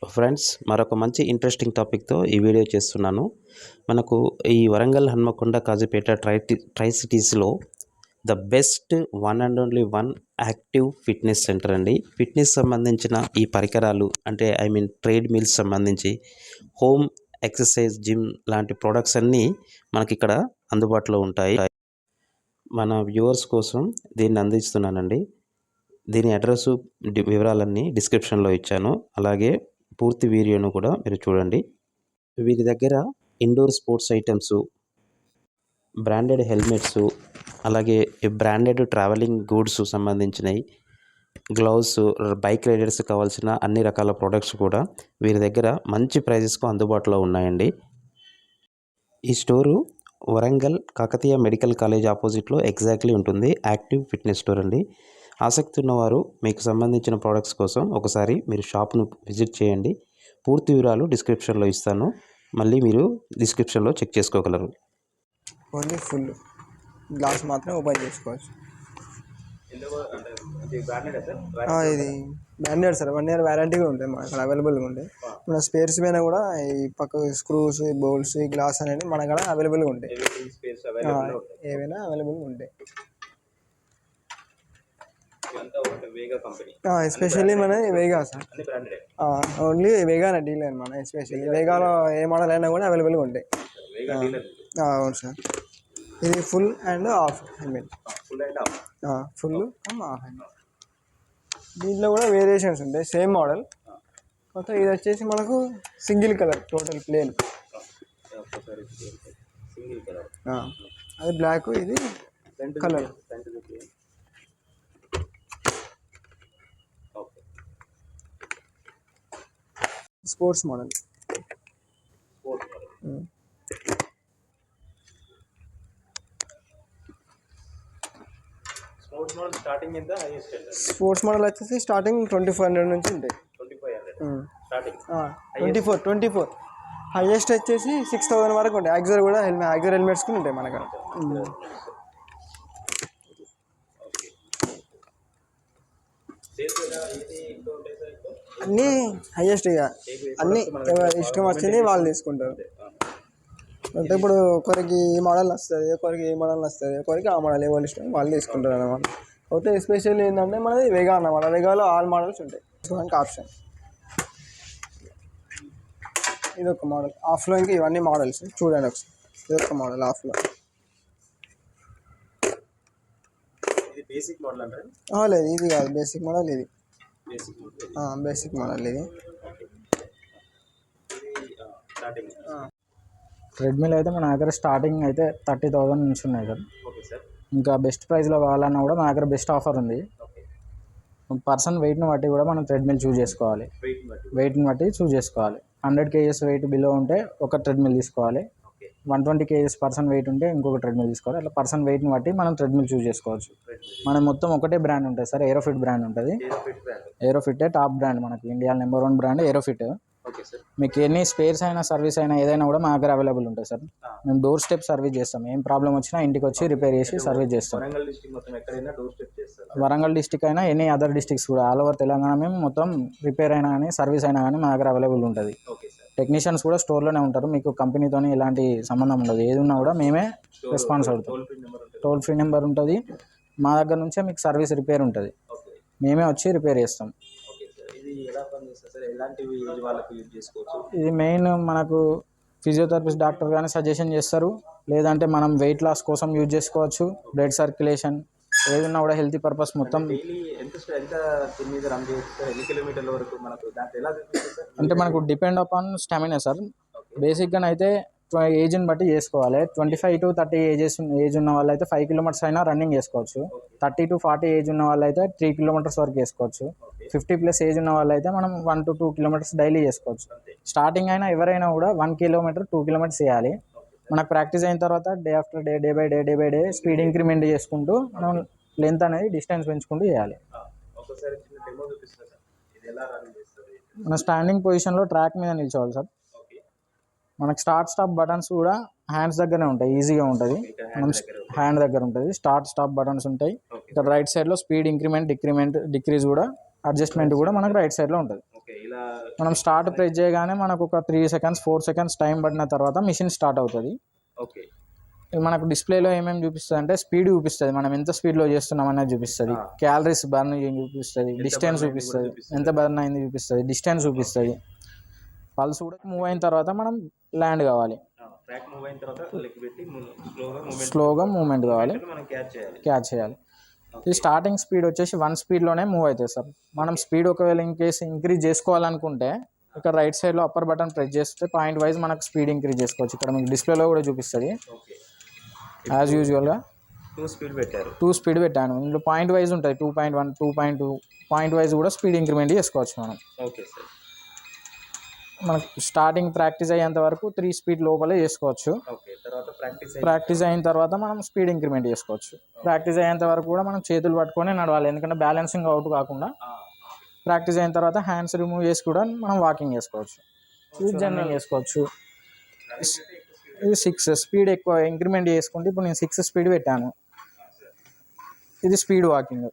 Friends, మరొక మంచి interesting టాపిక్తో ఈ వీడియో చేస్తున్నాను. మనకు ఈ వరంగల్, హన్మకొండ, కాజీపేట ట్రై సిటీస్లో the best one and only one active fitness centre అండి. ఫిట్నెస్ సంబంధించిన ఈ పరికరాలు అంటే ట్రేడ్ మిల్స్ సంబంధించి హోమ్ ఎక్సర్సైజ్ జిమ్ లాంటి ప్రోడక్ట్స్ అన్నీ మనకి ఇక్కడ అందుబాటులో ఉంటాయి. మన వ్యూవర్స్ కోసం దీన్ని అందిస్తున్నానండి. దీని అడ్రస్ వివరాలన్నీ డిస్క్రిప్షన్లో ఇచ్చాను. అలాగే పూర్తి వీడియోను కూడా మీరు చూడండి. వీరి దగ్గర indoor sports items, branded helmets, అలాగే బ్రాండెడ్ ట్రావెలింగ్ గూడ్స్ సంబంధించినవి, గ్లౌస్, బైక్ రైడర్స్ కావాల్సిన అన్ని రకాల ప్రోడక్ట్స్ కూడా వీరి దగ్గర మంచి ప్రైజెస్కు అందుబాటులో ఉన్నాయండి. ఈ store Warangal Kakatiya medical college ఆపోజిట్లో ఎగ్జాక్ట్లీ ఉంటుంది. యాక్టివ్ ఫిట్నెస్ స్టోర్ అండి. ఆసక్తి ఉన్నవారు మీకు సంబంధించిన ప్రోడక్ట్స్ కోసం ఒకసారి మీరు షాప్ను విజిట్ చేయండి. పూర్తి వివరాలు డిస్క్రిప్షన్లో ఇస్తాను. మళ్ళీ మీరు డిస్క్రిప్షన్లో చెక్ చేసుకోగలరు. ఓన్లీ ఫుల్ గ్లాస్ మాత్రం ఓపెన్ చేసుకోవచ్చు. ఇది బ్రాండెడ్ సార్. 1 year వారంటీ కూడా ఉంటాయి మన అక్కడ అవైలబుల్గా ఉంటాయి. మన స్పేర్స్ పైన కూడా ఈ పక్క స్క్రూస్, బోల్ట్స్, ఈ గ్లాస్ అనేది మన కాడ అవైలబుల్గా ఉంటాయి. ఏవైనా అవైలబుల్గా ఉంటాయి. ఎస్పెషల్లీ మన వేగా సార్, ఓన్లీ వేగానే డీలర్ మన. ఎస్పెషల్లీ వేగాలో ఏ మోడల్ అయినా కూడా అవైలబుల్గా ఉంటాయి. అవును సార్. ఇది full and half full half. దీంట్లో కూడా వేరియేషన్స్ ఉంటాయి. సేమ్ మోడల్, మొత్తం ఇది వచ్చేసి మనకు సింగిల్ కలర్, టోటల్ ప్లేన్. అది బ్లాక్, ఇది colour. Sports model. Sports model వచ్చేసి స్టార్టింగ్ 2500 నుంచి ఉంటాయి. 24 హైయెస్ట్ వచ్చేసి 6000 వరకు ఉంటాయి. యాక్సర్ కూడా యాక్సర్ హెల్మెట్స్ కూడా ఉంటాయి మనకు. అన్నీ హైయెస్ట్, ఇక అన్నీ ఇష్టం వచ్చింది వాళ్ళు తీసుకుంటారు. అంటే ఇప్పుడు ఒకరికి ఈ మోడల్ వస్తుంది, ఒకరికి ఈ మోడల్ వస్తుంది, ఒకరికి ఆ మోడల్, ఎవరు ఇష్టం వాళ్ళు తీసుకుంటారు అన్నమాట. అయితే ఎస్పెషల్లీ ఏంటంటే మనది వేగా అన్నమాట. వేగాలో ఆల్ మోడల్స్ ఉంటాయి చూడడానికి ఆప్షన్. ఇది ఒక మోడల్ ఆఫ్లో. ఇంకా ఇవన్నీ మోడల్స్ చూడండి ఒకసారి. ఇది ఒక మోడల్ ఆఫ్లో. లేదు, ఇది కాదు బేసిక్ మోడల్. ఇది బేసిక్ మోడల్. ఇది ట్రెడ్మిల్ అయితే మన దగ్గర స్టార్టింగ్ అయితే 30,000 నుంచి ఉన్నాయి సార్. ఇంకా బెస్ట్ ప్రైస్లో కావాలన్నా కూడా మన దగ్గర బెస్ట్ ఆఫర్ ఉంది. పర్సన్ వెయిట్ని బట్టి కూడా మనం ట్రెడ్మిల్ చూస్ చేసుకోవాలి. వెయిట్ని బట్టి చూస్ చేసుకోవాలి. 100 kgs వెయిట్ బిలో ఉంటే ఒక ట్రెడ్మిల్ తీసుకోవాలి. 120 kgs పర్సన్ వెయిట్ ఉంటే ఇంకొక ట్రెడ్మిల్ తీసుకోవాలి. అట్లా పర్సన్ వెయిట్ని బట్టి మనం ట్రెడ్మిల్ చూస్ చేసుకోవచ్చు. మనం మొత్తం ఒకటే బ్రాండ్ ఉంటుంది సార్, ఏరోఫిట్ బ్రాండ్ ఉంటుంది. ఏరోఫిట్ టాప్ బ్రాండ్, మనకి ఇండియా నెంబర్ 1 బ్రాండ్ ఏరోఫిట్. మీకు ఎన్ని స్పేర్స్ అయినా, సర్వీస్ అయినా, ఏదైనా కూడా మా దగ్గర అవైలబుల్ ఉంటుంది సార్. మేము డోర్ స్టెప్ సర్వీస్ చేస్తాం. ఏం ప్రాబ్లం వచ్చినా ఇంటికి వచ్చి రిపేర్ చేసి సర్వీస్ చేస్తాం. వరంగల్ డిస్టిక్ అయినా ఎనీ అదర్ డిస్టిక్స్ కూడా ఆల్ ఓవర్ తెలంగాణ మేము మొత్తం రిపేర్ అయినా కానీ, సర్వీస్ అయినా కానీ మా దగ్గర అవైలబుల్ ఉంటుంది. టెక్నీషియన్స్ కూడా స్టోర్లోనే ఉంటారు. మీకు కంపెనీతో ఎలాంటి సంబంధం ఉండదు. ఏది ఉన్నా కూడా మేమే రెస్పాన్స్ అవుతాం. టోల్ ఫ్రీ నెంబర్ ఉంటుంది. మా దగ్గర నుంచే మీకు సర్వీస్ రిపేర్ ఉంటుంది. మేమే వచ్చి రిపేర్ చేస్తాం. ఇది మెయిన్ మనకు ఫిజియోథెరపిస్ట్ డాక్టర్ కానీ సజెషన్ చేస్తారు. లేదంటే మనం వెయిట్ లాస్ కోసం యూజ్ చేసుకోవచ్చు. బ్లడ్ సర్క్యులేషన్ ఏదన్నా కూడా హెల్తీ పర్పస్ మొత్తం. అంటే మనకు డిపెండ్ అపాన్ స్టామినా సార్. బేసిక్గా అయితే ఏజ్ని బట్టి చేసుకోవాలి. 25 to 30 ఏజ్ ఉన్న వాళ్ళు అయితే 5 kilometers అయినా రన్నింగ్ చేసుకోవచ్చు. 30 to 40 ఏజ్ ఉన్న వాళ్ళు అయితే 3 kilometers వరకు చేసుకోవచ్చు. 50+ ఏజ్ ఉన్న వాళ్ళు అయితే మనం 1 to 2 kilometers డైలీ చేసుకోవచ్చు. స్టార్టింగ్ అయినా ఎవరైనా కూడా 1 kilometer 2 kilometers చేయాలి. మనకు ప్రాక్టీస్ అయిన తర్వాత day after day, day by day speed increment చేసుకుంటూ మనం లెంత్ అనేది డిస్టెన్స్ పెంచుకుంటూ చేయాలి. మన స్టాండింగ్ పొజిషన్లో ట్రాక్ మీద నిల్చోవాలి సార్. మనకు స్టార్ట్ స్టాప్ బటన్స్ కూడా హ్యాండ్స్ దగ్గరనే ఉంటాయి. ఈజీగా ఉంటుంది. మనం హ్యాండ్ దగ్గర ఉంటుంది. స్టాప్ బటన్స్ ఉంటాయి. ఇక్కడ రైట్ సైడ్లో స్పీడ్ ఇంక్రిమెంట్, డిక్రీజ్ కూడా, అడ్జస్ట్మెంట్ కూడా మనకు రైట్ సైడ్లో ఉంటుంది. మనం స్టార్ట్ ప్రెస్ చేయగానే మనకు ఒక 3 సెకండ్స్ 4 సెకండ్స్ టైం పడిన తర్వాత మిషన్ స్టార్ట్ అవుతుంది. ఓకే. మనకు డిస్ప్లేలో ఏమేమి చూపిస్తుంది అంటే స్పీడ్ చూపిస్తుంది, మనం ఎంత స్పీడ్లో చేస్తున్నాం అనేది చూపిస్తుంది, క్యాలరీస్ బర్న్ చూపిస్తుంది, డిస్టెన్స్ చూపిస్తుంది, ఎంత బర్న్ అయింది చూపిస్తుంది, డిస్టెన్స్ చూపిస్తుంది. పల్స్ కూడా మూవ్ అయిన తర్వాత మనం ల్యాండ్ కావాలి, స్లోగా మూవ్మెంట్ కావాలి, క్యాచ్ చేయాలి. ఇది స్టార్టింగ్ స్పీడ్ వచ్చేసి 1 స్పీడ్లోనే మూవ్ అవుతుంది సార్. మనం స్పీడ్ ఒకవేళ ఇన్ కేసు ఇంక్రీజ్ చేసుకోవాలనుకుంటే ఇక్కడ రైట్ సైడ్లో అప్పర్ బటన్ ప్రెస్ చేస్తే పాయింట్ వైజ్ మనకు స్పీడ్ ఇంక్రీజ్ చేసుకోవచ్చు. ఇక్కడ మీకు డిస్ప్లేలో కూడా చూపిస్తుంది. యాజ్ యూజువల్గా 2 స్పీడ్ పెట్టాను. ఇందులో పాయింట్ వైజ్ ఉంటుంది, 2.1 2.2 పాయింట్ వైజ్ కూడా స్పీడ్ ఇంక్రిమెంట్ చేసుకోవచ్చు మనం. Okay sir. మనకు స్టార్టింగ్ ప్రాక్టీస్ అయ్యేంత వరకు 3 స్పీడ్ లోపలే చేసుకోవచ్చు. ప్రాక్టీస్ అయిన తర్వాత మనం స్పీడ్ ఇంక్రిమెంట్ చేసుకోవచ్చు. ప్రాక్టీస్ అయ్యేంత వరకు కూడా మనం చేతులు పట్టుకొని నడవాలి, ఎందుకంటే బ్యాలెన్సింగ్ అవుట్ కాకుండా. ప్రాక్టీస్ అయిన తర్వాత హ్యాండ్స్ రిమూవ్ చేసి కూడా మనం వాకింగ్ చేసుకోవచ్చు, ఇది జర్నింగ్ చేసుకోవచ్చు. ఇది 6 స్పీడ్ ఎక్కువ ఇంక్రిమెంట్ చేసుకుంటే ఇప్పుడు నేను 6 స్పీడ్ పెట్టాను, ఇది స్పీడ్ వాకింగ్.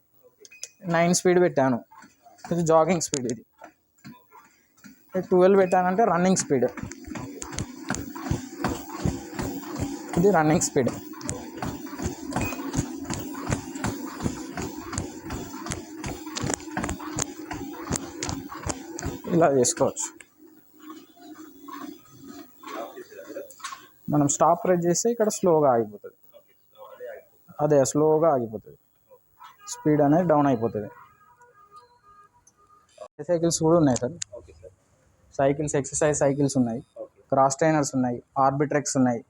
9 స్పీడ్ పెట్టాను, ఇది జాగింగ్ స్పీడ్. ఇది 12 పెట్టానంటే రన్నింగ్ స్పీడ్, ఇది రన్నింగ్ స్పీడ్. ఇలా చేసుకోవచ్చు. మనం స్టాప్ ప్రెస్ చేస్తే ఇక్కడ స్లోగా ఆగిపోతుంది, అదే స్లోగా ఆగిపోతుంది, స్పీడ్ అనేది డౌన్ అయిపోతుంది. సైకిల్స్ కూడా ఉన్నాయి సార్. సైకిల్స్ ఎక్సర్సైజ్ సైకిల్స్ ఉన్నాయి, క్రాస్ ట్రైనర్స్ ఉన్నాయి, ఆర్బిట్రెక్స్ ఉన్నాయి.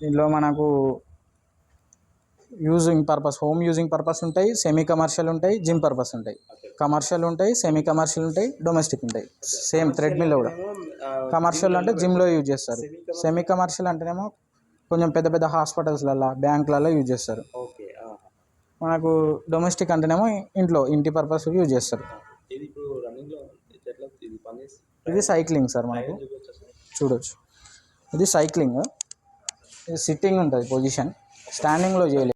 దీనిలో మనకు using purpose, home using purpose ఉంటాయి, సెమీ కమర్షియల్ ఉంటాయి, జిమ్ పర్పస్ ఉంటాయి. కమర్షియల్ ఉంటాయి, సెమీ కమర్షియల్ ఉంటాయి, డొమెస్టిక్ ఉంటాయి. సేమ్ థ్రెడ్మిల్లో కూడా కమర్షియల్ అంటే జిమ్లో యూజ్ చేస్తారు, సెమీ కమర్షియల్ అంటేనేమో కొంచెం పెద్ద పెద్ద హాస్పిటల్స్లలో బ్యాంకులలో యూజ్ చేస్తారు. మనకు డొమెస్టిక్ అంటేనేమో ఇంటి పర్పస్ యూజ్ చేస్తారు. ఇది సైక్లింగ్ సార్, మనకు చూడొచ్చు. ఇది సైక్లింగ్, ఇది సిట్టింగ్ ఉంటుంది పొజిషన్, స్టాండింగ్లో చేయలేదు.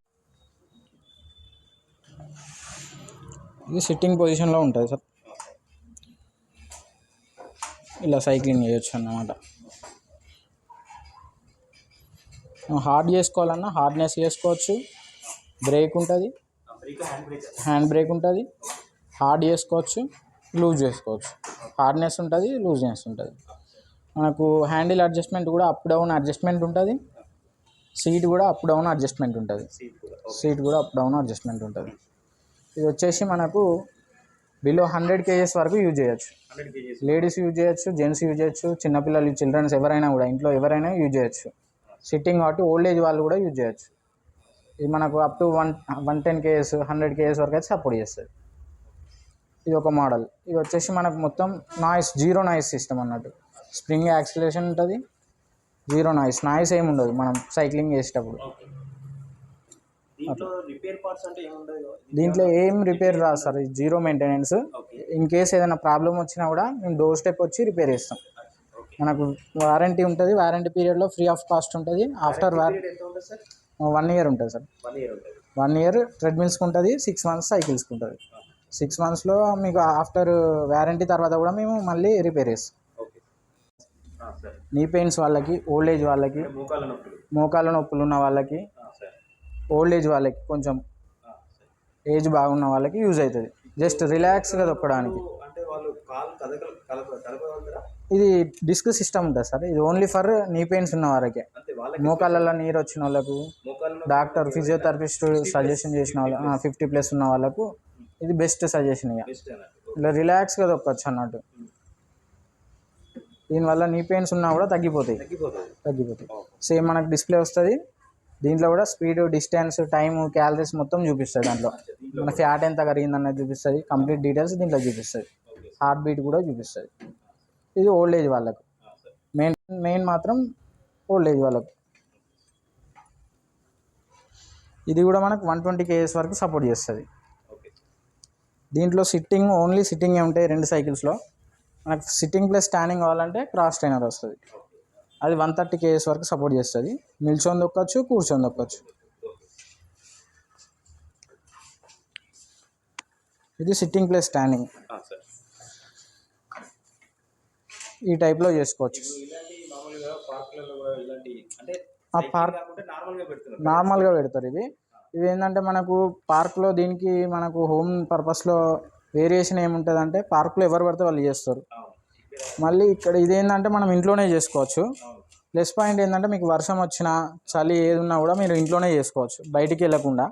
ఇది సిట్టింగ్ పొజిషన్లో ఉంటుంది సార్. ఇలా సైక్లింగ్ చేయొచ్చు అన్నమాట. హార్డ్ చేసుకోవాలన్నా హార్డ్నెస్ చేసుకోవచ్చు, బ్రేక్ ఉంటుంది, హ్యాండ్ బ్రేక్ ఉంటుంది. హార్డ్ చేసుకోవచ్చు, లూజ్ చేసుకోవచ్చు. హార్డ్నెస్ ఉంటుంది, లూజ్నెస్ ఉంటుంది. మనకు హ్యాండిల్ అడ్జస్ట్మెంట్ కూడా అప్ డౌన్ అడ్జస్ట్మెంట్ ఉంటుంది, సీట్ కూడా అప్ డౌన్ అడ్జస్ట్మెంట్ ఉంటుంది, ఇది వచ్చేసి మనకు బిలో 100 kgs వరకు యూజ్ చేయొచ్చు. లేడీస్ యూజ్ చేయొచ్చు, జెంట్స్ యూజ్ చేయొచ్చు, చిన్నపిల్లలు చిల్డ్రన్స్ ఎవరైనా కూడా ఇంట్లో ఎవరైనా యూజ్ చేయొచ్చు. సిట్టింగ్ కాబట్టి ఓల్డ్ ఏజ్ వాళ్ళు కూడా యూజ్ చేయొచ్చు. ఇది మనకు అప్ టు 110 kgs 100 kgs వరకు అయితే సపోర్ట్ చేస్తుంది. ఇది ఒక మోడల్. ఇది వచ్చేసి మనకు మొత్తం జీరో నాయిస్ సిస్టమ్ అన్నట్టు. స్ప్రింగ్ యాక్సిలరేషన్ ఉంటుంది, జీరో నాయిస్ ఏమి ఉండదు మనం సైక్లింగ్ చేసేటప్పుడు. దీంట్లో ఏం రిపేర్ రాదు sir, zero maintenance. In case ఏదైనా ప్రాబ్లం వచ్చినా కూడా మేము డోర్ స్టెప్ వచ్చి రిపేర్ చేస్తాం. మనకు వారంటీ ఉంటుంది, వారంటీ పీరియడ్లో ఫ్రీ ఆఫ్ కాస్ట్ ఉంటుంది. ఆఫ్టర్ 1 year ఉంటుంది సార్. 1 year ట్రెడ్మిల్స్కి ఉంటుంది, 6 months సైకిల్స్కి ఉంటుంది. 6 monthsలో మీకు ఆఫ్టర్ వారంటీ తర్వాత కూడా మేము మళ్ళీ రిపేర్ చేస్తాం. నీ పెయిన్స్ వాళ్ళకి, ఓల్డ్ ఏజ్ వాళ్ళకి, మోకాళ్ళ నొప్పులు ఉన్న వాళ్ళకి, ఓల్డ్ ఏజ్ వాళ్ళకి, కొంచెం ఏజ్ బాగున్న వాళ్ళకి యూజ్ అవుతుంది. జస్ట్ రిలాక్స్గా తొక్కడానికి. ఇది డిస్క్ సిస్టమ్ ఉంటుంది సార్. ఇది ఓన్లీ ఫర్ నీ పెయిన్స్ ఉన్న వారికే. మోకాళ్ళలో నీరు వచ్చిన వాళ్ళకు, డాక్టర్ ఫిజియోథెరపిస్ట్ సజెషన్ చేసిన వాళ్ళు 50+ ఉన్న వాళ్ళకు ఇది బెస్ట్ సజెషన్. ఇక ఇలా రిలాక్స్గా తొక్కచ్చు అన్నట్టు. దీనివల్ల నీ పెయిన్స్ ఉన్నా కూడా తగ్గిపోతాయి. సేమ్ మనకు డిస్ప్లే వస్తుంది. దీంట్లో కూడా స్పీడ్, డిస్టెన్స్, టైము, క్యాలరీస్ మొత్తం చూపిస్తుంది. దాంట్లో మన ఫ్యాట్ ఎంత కరిగిందన్నది చూపిస్తుంది. కంప్లీట్ డీటెయిల్స్ దీంట్లో చూపిస్తుంది. హార్ట్ బీట్ కూడా చూపిస్తుంది. ఇది ఓల్డ్ ఏజ్ వాళ్ళకు. మెయిన్ మాత్రం ఓల్డ్ ఏజ్ వాళ్ళకు. ఇది కూడా మనకు 120 kgs వరకు సపోర్ట్ చేస్తుంది. దీంట్లో ఓన్లీ సిట్టింగే ఉంటాయి 2 సైకిల్స్లో. మనకు సిట్టింగ్ ప్లస్ స్టాండింగ్ కావాలంటే క్రాస్ ట్రైనర్ వస్తుంది. అది 130 kgs వరకు సపోర్ట్ చేస్తుంది. నిల్చొని దొక్కచ్చు, కూర్చొని దొక్కచ్చు. ఇది సిట్టింగ్ ప్లస్ స్టాండింగ్. ఈ టైప్లో చేసుకోవచ్చు. ఇలాంటి మామూలుగా పార్కులలో కూడా ఇలాంటి అంటే ఆ పార్క్ కాకుండా నార్మల్గా పెడుతున్నారు. నార్మల్గా పెడతారు. ఇవి ఏంటంటే మనకు పార్క్లో దీనికి మనకు హోమ్ పర్పస్లో వేరియేషన్ ఏముంటుందంటే పార్క్లో ఎవరు పడితే వాళ్ళు చేస్తారు. మళ్ళీ ఇక్కడ ఇదేంటంటే మనం ఇంట్లోనే చేసుకోవచ్చు. ప్లస్ పాయింట్ ఏంటంటే మీకు వర్షం వచ్చినా చలి ఏది ఉన్నా కూడా మీరు ఇంట్లోనే చేసుకోవచ్చు బయటికి వెళ్ళకుండా.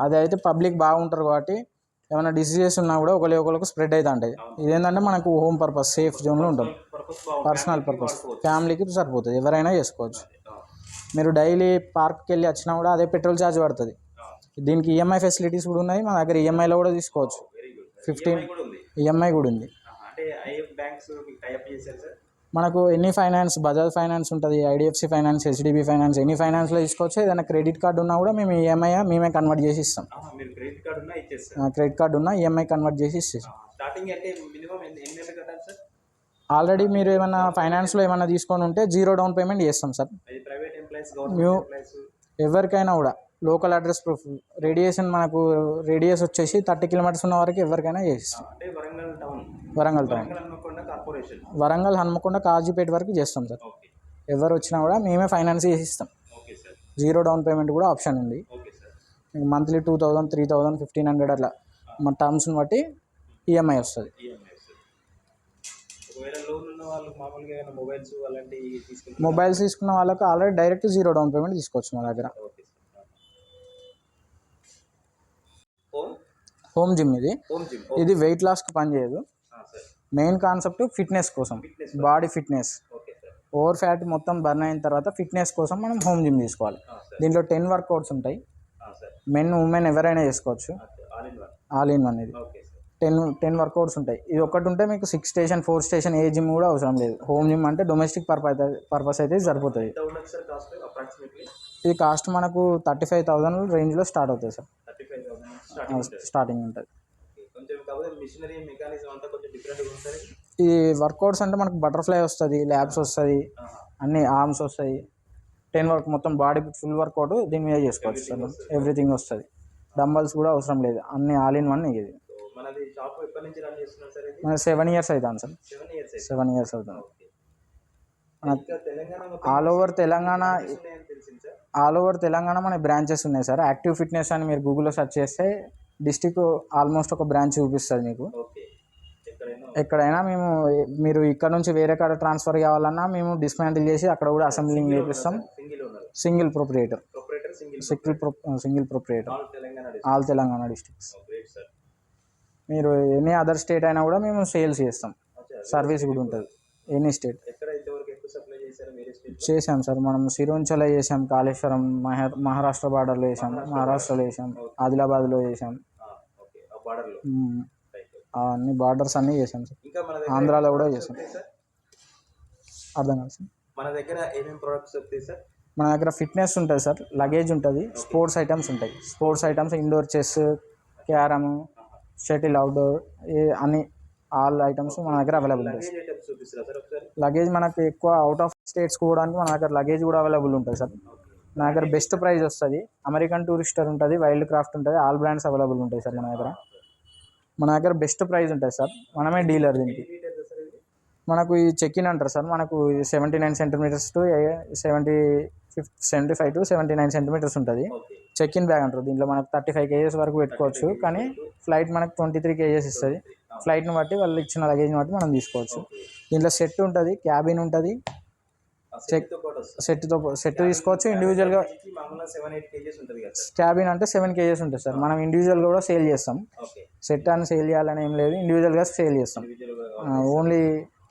అది అయితే పబ్లిక్ బాగుంటారు కాబట్టి ఏమైనా డిసీజెస్ ఉన్నా కూడా ఒకరికి స్ప్రెడ్ అవుతూ ఉంటుంది. ఇదేంటంటే మనకు హోమ్ పర్పస్ సేఫ్ జోన్లో ఉంటుంది. పర్సనల్ పర్పస్ ఫ్యామిలీకి సరిపోతుంది, ఎవరైనా చేసుకోవచ్చు. మీరు డైలీ పార్క్కి వెళ్ళి వచ్చినా కూడా అదే పెట్రోల్ ఛార్జ్ పడుతుంది. దీనికి ఈఎంఐ ఫెసిలిటీస్ కూడా ఉన్నాయి, మన దగ్గర ఈఎంఐలో కూడా తీసుకోవచ్చు. 15 ఈఎంఐ కూడా ఉంది. మనకు ఎనీ ఫైనాన్స్, బజాజ్ ఫైనాన్స్ ఉంటుంది, IDFC finance, HDB finance, any ఫైనాన్స్లో తీసుకోవచ్చు. ఏదైనా క్రెడిట్ కార్డు ఉన్నా కూడా మేము ఈఎంఐ మేమే కన్వర్ట్ చేసి ఇస్తాం. క్రెడిట్ కార్డు ఉన్నా ఈఎంఐ కన్వర్ట్ చేసి ఇస్తాం. ఆల్రెడీ మీరు ఏమైనా ఫైనాన్స్లో ఏమైనా తీసుకొని ఉంటే 0 డౌన్ పేమెంట్ చేస్తాం సార్. న్యూ ఎవరికైనా కూడా local address proof, radiation radius వచ్చేసి 30 కిలోమీటర్స్ ఉన్న వరకు ఎవరికైనా చేస్తాం. వరంగల్ టౌన్, వరంగల్ హన్మకొండ కాజీపేట వరకు చేస్తాం సార్. ఎవరు వచ్చినా కూడా మేమే ఫైనాన్స్ చేసి ఇస్తాం. 0 డౌన్ పేమెంట్ కూడా ఆప్షన్ ఉంది. మంత్లీ 2000, 3000, 1500 అట్లా మన టర్మ్స్ని బట్టి ఈఎంఐ వస్తుంది. మొబైల్స్ తీసుకున్న వాళ్ళకి ఆల్రెడీ డైరెక్ట్ 0 డౌన్ పేమెంట్ తీసుకోవచ్చు మా దగ్గర. హోమ్ జిమ్ ఇది వెయిట్ లాస్కి పనిచేయదు. మెయిన్ కాన్సెప్ట్ ఫిట్నెస్ కోసం, బాడీ ఫిట్నెస్. ఓవర్ ఫ్యాట్ మొత్తం బర్న్ అయిన తర్వాత ఫిట్నెస్ కోసం మనం హోమ్ జిమ్ తీసుకోవాలి. దీంట్లో 10 వర్కౌట్స్ ఉంటాయి. మెన్ ఉమెన్ ఎవరైనా చేసుకోవచ్చు. ఆల్ ఇన్ వన్ ఇది 10 వర్కౌట్స్ ఉంటాయి. ఇది ఒకటి ఉంటే మీకు 6 స్టేషన్ 4 స్టేషన్ ఏ జిమ్ కూడా అవసరం లేదు. హోమ్ జిమ్ అంటే డొమెస్టిక్ పర్పస్ అయితే సరిపోతుంది. ఇది కాస్ట్ మనకు 35,000 రేంజ్లో స్టార్ట్ అవుతుంది సార్. స్టార్టింగ్ ఉంటుంది. ఈ వర్కౌట్స్ అంటే మనకు బటర్ఫ్లై వస్తుంది, ల్యాబ్స్ వస్తుంది, అన్ని ఆర్మ్స్ వస్తాయి. 10 వరకు మొత్తం బాడీ ఫుల్ వర్కౌట్ దీని మీద చేసుకోవచ్చు సార్. ఎవ్రీథింగ్ వస్తుంది. డంబల్స్ కూడా అవసరం లేదు, అన్ని ఆల్ ఇన్ వన్. ఇది మన 7 ఇయర్స్ అవుతాను సార్. 7 ఇయర్స్ అవుతుంది. ఆల్ ఓవర్ తెలంగాణ మన బ్రాంచెస్ ఉన్నాయి సార్. యాక్టివ్ ఫిట్నెస్ అని మీరు గూగుల్లో సెర్చ్ చేస్తే డిస్టిక్ ఆల్మోస్ట్ ఒక బ్రాంచ్ చూపిస్తుంది మీకు. ఎక్కడైనా మీరు ఇక్కడ నుంచి వేరే కాడ ట్రాన్స్ఫర్ కావాలన్నా మేము డిస్మాంటిల్ చేసి అక్కడ కూడా అసెంబ్లింగ్ చేపిస్తాం. Single proprietor all Telangana districts. మీరు ఎనీ అదర్ స్టేట్ అయినా కూడా మేము సేల్స్ చేస్తాం. సర్వీస్ కూడా ఉంటుంది ఎనీ స్టేట్. చేసాం సార్. మనం సిరోంచలో చేసాం, కాళేశ్వరం, మహారాష్ట్ర బార్డర్లో చేసాం, మహారాష్ట్రలో చేసాం, ఆదిలాబాద్లో చేసాం. అన్ని బార్డర్స్ అన్నీ చేసాం సార్. ఆంధ్రాలో కూడా చేసాం. అర్థం కాదు సార్. మన దగ్గర ఏమేమి ప్రొడక్ట్స్ వస్తాయి సార్? మన దగ్గర ఫిట్నెస్ ఉంటుంది సార్, లగేజ్ ఉంటుంది, స్పోర్ట్స్ ఐటమ్స్ ఉంటాయి. Sports items indoor chess, carrom, shuttle outdoor, అన్ని ఆల్ ఐటమ్స్ మన దగ్గర అవైలబుల్ ఉంటాయి. లగేజ్ మనకు ఎక్కువ అవుట్ ఆఫ్ స్టేట్స్ పోవడానికి మన దగ్గర లగేజ్ కూడా అవైలబుల్ ఉంటుంది సార్. మన దగ్గర బెస్ట్ ప్రైస్ వస్తుంది. అమెరికన్ టూరిస్టర్ ఉంటుంది, వైల్డ్ క్రాఫ్ట్ ఉంటుంది, ఆల్ బ్రాండ్స్ అవైలబుల్ ఉంటాయి సార్ మన దగ్గర. మన దగ్గర బెస్ట్ ప్రైస్ ఉంటుంది సార్. మనమే డీలర్ దీనికి. మనకు ఈ చెక్ ఇన్ అంటారు సార్. మనకు 79 సెంటీమీటర్స్ టు 75 to 79 సెంటీమీటర్స్ ఉంటుంది. చెక్ ఇన్ బ్యాగ్ అంటారు. దీంట్లో మనకు 35 kgs వరకు పెట్టుకోవచ్చు. కానీ ఫ్లైట్ మనకు 23 kgs ఇస్తుంది. ఫ్లైట్ని బట్టి వాళ్ళు ఇచ్చిన లగేజ్ని బట్టి మనం తీసుకోవచ్చు. దీంట్లో సెట్ ఉంటుంది, క్యాబిన్ ఉంటుంది. సెట్ తీసుకోవచ్చు. ఇండివిజువల్గా క్యాబిన్ అంటే 7 kgs ఉంటుంది సార్. మనం ఇండివిజువల్గా కూడా సేల్ చేస్తాం. సెట్ అని సేల్ చేయాలని ఏం లేదు, ఇండివిజువల్గా సేల్ చేస్తాం. ఓన్లీ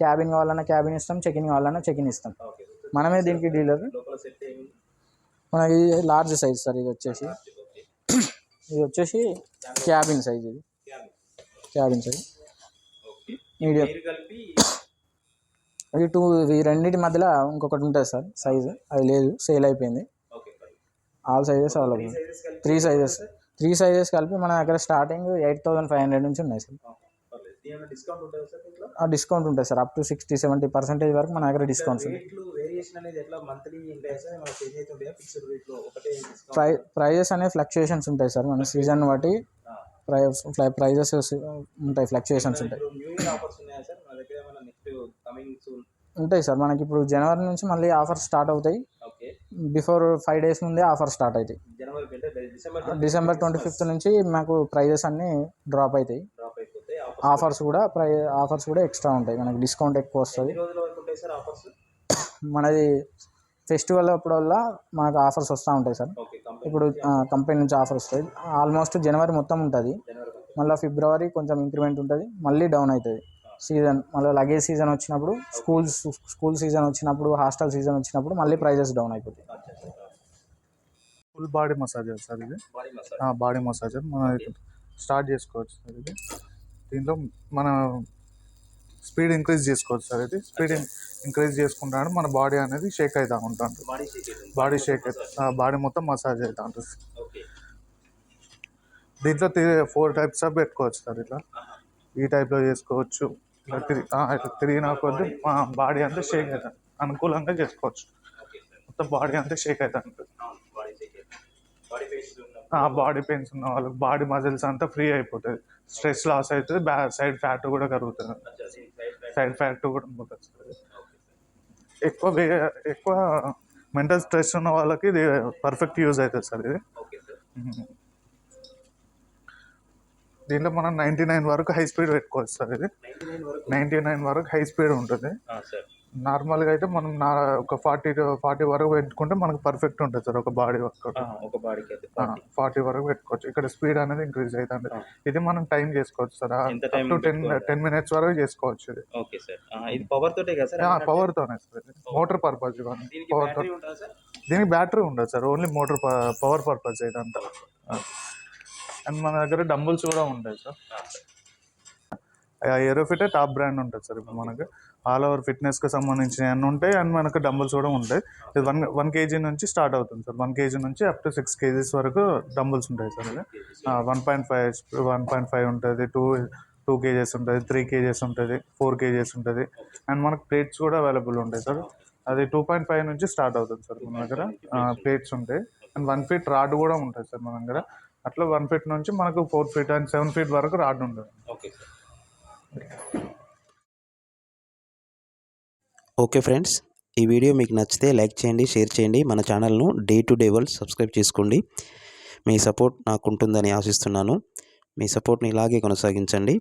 క్యాబిన్ కావాలన్నా క్యాబిన్ ఇస్తాం, చెక్ ఇన్ కావాలన్నా చెక్ ఇన్ ఇస్తాం. మనమే దీనికి డీలర్. మనకి లార్జ్ సైజ్ సార్. ఇది వచ్చేసి క్యాబిన్ సైజ్. ఇది క్యాబిన్ సైజ్ మీడియం. ఈ రెండింటి మధ్యలో ఇంకొకటి ఉంటుంది సార్ సైజు, అది లేదు, సేల్ అయిపోయింది. All sizes available. 3 సైజెస్ కలిపి మన దగ్గర స్టార్టింగ్ 8,500 నుంచి ఉన్నాయి సార్. డిస్కౌంట్ ఉంటుంది సార్. అప్ టు 60-70% వరకు మన దగ్గర డిస్కౌంట్స్ ఉంటాయి. ప్రైజెస్ అనేవి ఫ్లక్చుయేషన్స్ ఉంటాయి సార్. మన సీజన్ బట్టి ప్రైజెస్ ఉంటాయి, ఫ్లక్చుయేషన్స్ ఉంటాయి. దగ్గర ఏమైనా నెక్స్ట్ కమింగ్ సూన్? ఉంటాయి సార్, మనకి ఇప్పుడు జనవరి నుంచి మళ్ళీ ఆఫర్స్ స్టార్ట్ అవుతాయి. ఓకే. బిఫోర్ 5 days ముందే ఆఫర్ స్టార్ట్ అవుతాయి. జనవరి అంటే డిసెంబర్ 25th నుంచి మాకు ప్రైజెస్ అన్నీ డ్రాప్ అవుతాయి. డ్రాప్ అయిపోతే ఆఫర్స్ కూడా ఎక్స్ట్రా ఉంటాయి, మనకి డిస్కౌంట్ ఎక్కువ వస్తుంది. ఎన్ని రోజుల వరకు ఉంటాయి సార్ ఆఫర్స్? మనది ఫెస్టివల్ అప్పుడల్లా మనకు ఆఫర్స్ వస్తూ ఉంటాయి సార్. ఓకే. ఇప్పుడు కంపెనీ నుంచి ఆఫర్ వస్తాయి. ఆల్మోస్ట్ జనవరి మొత్తం ఉంటుంది, మళ్ళీ ఫిబ్రవరి కొంచెం ఇంక్రిమెంట్ ఉంటుంది, మళ్ళీ డౌన్ అవుతుంది సీజన్. మళ్ళీ లగేజ్ సీజన్ వచ్చినప్పుడు, స్కూల్ సీజన్ వచ్చినప్పుడు, హాస్టల్ సీజన్ వచ్చినప్పుడు మళ్ళీ ప్రైజెస్ డౌన్ అయిపోతాయి. ఫుల్ బాడీ మసాజర్ సార్ ఇది. బాడీ మసాజర్ మనం స్టార్ట్ చేసుకోవచ్చు సార్ ఇది. దీంట్లో మన స్పీడ్ ఇంక్రీజ్ చేసుకోవచ్చు సార్ ఇది. స్పీడ్ ఇంక్రీజ్ చేసుకుంటాను మన బాడీ అనేది షేక్ అవుతూ ఉంటుంది. బాడీ షేక్ అవుతుంది, బాడీ మొత్తం మసాజ్ అవుతూ ఉంటుంది. దీంట్లో 4 types ఆఫ్ పెట్టుకోవచ్చు సార్. ఇట్లా ఈ టైప్లో చేసుకోవచ్చు. ఇట్లా తిరిగిన కొద్ది మా బాడీ అంతా షేక్ అవుతుంది, అనుకూలంగా చేసుకోవచ్చు. మొత్తం బాడీ అంతా షేక్ అవుతూ ఉంటుంది. బాడీ పెయిన్స్ ఉన్న వాళ్ళకి బాడీ మజిల్స్ అంతా ఫ్రీ అయిపోతుంది, స్ట్రెస్ లాస్ అవుతుంది, సైడ్ ఫ్యాట్ కూడా కరుగుతుంది, సైడ్ ఫ్యాట్ కూడా పోతుంది. ఎక్కువ మెంటల్ స్ట్రెస్ ఉన్న వాళ్ళకి ఇది పర్ఫెక్ట్ యూజ్ అవుతుంది సార్ ఇది. దీంట్లో మనం 99 వరకు హై స్పీడ్ పెట్టుకోవచ్చు సార్ ఇది. 99 వరకు హై స్పీడ్ ఉంటుంది. నార్మల్గా అయితే మనం ఒక 40 వరకు పెట్టుకుంటే మనకు పర్ఫెక్ట్ ఉంటుంది సార్. ఒక బాడీ వర్కౌట్ 40 వరకు పెట్టుకోవచ్చు. ఇక్కడ స్పీడ్ అనేది ఇంక్రీజ్ అవుతుంది. ఇది మనం టైం చేసుకోవచ్చు సార్. అప్ టు 10 minutes వరకు చేసుకోవచ్చు ఇది. పవర్ తోనే సార్ ఇది. మోటార్ పర్పస్ ఇవన్నీ పవర్ తో. దీనికి బ్యాటరీ ఉండదు sir, only motor power purpose ఇదంతా. అండ్ మన దగ్గర డంబుల్స్ కూడా ఉంటాయి సార్. ఏరోఫిట్ టాప్ బ్రాండ్ ఉంటుంది సార్. ఇప్పుడు మనకి ఆల్ ఓవర్ ఫిట్నెస్కి సంబంధించిన అన్నీ ఉంటాయి. అండ్ మనకు డంబుల్స్ కూడా ఉంటాయి. ఇది 1 kg నుంచి స్టార్ట్ అవుతుంది సార్. 1 kg నుంచి అప్ టు 6 kgs వరకు డంబుల్స్ ఉంటాయి సార్. ఇది 1.5 ఉంటుంది, 2 kgs ఉంటుంది, 3 kgs ఉంటుంది, 4 kgs ఉంటుంది. అండ్ మనకు ప్లేట్స్ కూడా అవైలబుల్ ఉంటాయి సార్. అది 2.5 నుంచి స్టార్ట్ అవుతుంది సార్ మన దగ్గర. ప్లేట్స్ ఉంటాయి. అండ్ 1 feet రాడ్ కూడా ఉంటుంది సార్ మన దగ్గర. అట్లా 1 feet నుంచి మనకు 4 feet అండ్ 7 feet వరకు రాడ్ ఉంటుంది. ఓకే ఫ్రెండ్స్, ఈ వీడియో మీకు నచ్చితే లైక్ చేయండి, షేర్ చేయండి. మన ఛానల్ను day to day world subscribe చేసుకోండి. మీ సపోర్ట్ నాకు ఉంటుందని ఆశిస్తున్నాను. మీ సపోర్ట్ని ఇలాగే కొనసాగించండి.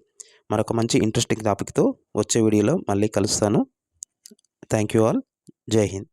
మరొక మంచి ఇంట్రెస్టింగ్ టాపిక్తో వచ్చే వీడియోలో మళ్ళీ కలుస్తాను. Thank you all. జై హింద్.